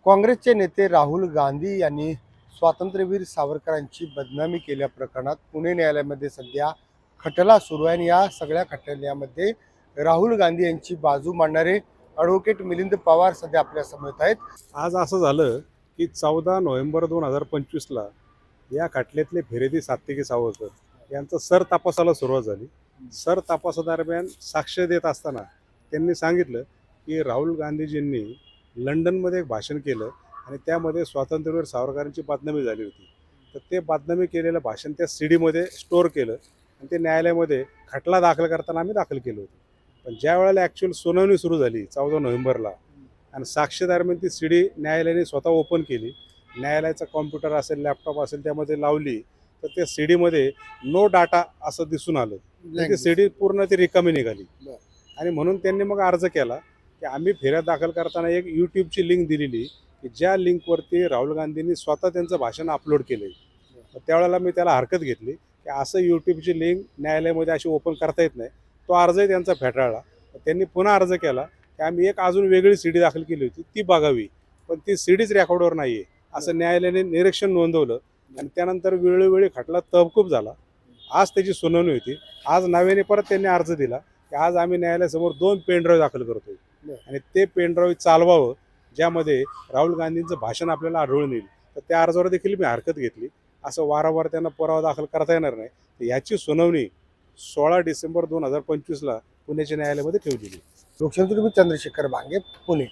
काँग्रेसचे नेते राहुल गांधी यांनी स्वातंत्र्यवीर सावरकरांची बदनामी केल्या प्रकरणात पुणे न्यायालयामध्ये सध्या खटला सुरू आहे आणि या सगळ्या खटल्यामध्ये राहुल गांधी यांची बाजू मांडणारे ॲडव्होकेट मिलिंद पवार सध्या आपल्या समोर आहेत. आज असं झालं की 14 नोव्हेंबर 2025ला या खटल्यातले फिरेदी सात्विकी सावरकर यांचं सर तपासाला सुरुवात झाली. सर तपासादरम्यान साक्ष देत असताना त्यांनी सांगितलं की राहुल गांधीजींनी लंडनमध्ये एक भाषण केलं आणि त्यामध्ये स्वातंत्र्यवीर सावरकरांची बदनामी झाली होती. तर ते बदनामी केलेलं भाषण त्या सीडीमध्ये स्टोअर केलं आणि ते न्यायालयामध्ये खटला दाखल करताना आम्ही दाखल केलं होतं. पण ज्या वेळेला ॲक्च्युअल सुनावणी सुरू झाली 14 नोव्हेंबरला आणि साक्षीदारम्यान ती सीडी न्यायालयाने स्वतः ओपन केली, न्यायालयाचा कॉम्प्युटर असेल लॅपटॉप असेल त्यामध्ये लावली, तर त्या सीडीमध्ये नो डाटा असं दिसून आलं. ती सीडी पूर्ण ती रिकामी निघाली आणि म्हणून त्यांनी मग अर्ज केला की आम्ही फिर्याद दाखल करताना एक यूट्यूबची लिंक दिलेली की ज्या लिंकवरती राहुल गांधींनी स्वतः त्यांचं भाषण अपलोड केलं आहे. त्यावेळेला मी त्याला हरकत घेतली की असं यूट्यूबची लिंक न्यायालयामध्ये अशी ओपन करता येत नाही. तो अर्जही त्यांचा फेटाळला. त्यांनी पुन्हा अर्ज केला की आम्ही एक अजून वेगळी सीडी दाखल केली होती ती बघावी, पण ती सीडीच रेकॉर्डवर नाही आहे असं न्यायालयाने निरीक्षण नोंदवलं आणि त्यानंतर वेळोवेळी खटला तहकूब झाला. आज त्याची सुनावणी होती. आज नव्याने परत त्यांनी अर्ज दिला की आज आम्ही न्यायालयासमोर 2 पेनड्राईव्ह दाखल करतोय आणि ते पेनड्राईव्ह चालवावं ज्यामध्ये राहुल गांधींचं भाषण आपल्याला आढळून येईल. तर त्या अर्जावर देखील मी हरकत घेतली. असं वारंवार त्यांना पुरावा दाखल करता येणार नाही. तर याची सुनावणी 16 डिसेंबर 2025ला पुण्याच्या न्यायालयामध्ये ठेवलेली. लोकशाही चंद्रशेखर बांगे, पुणे.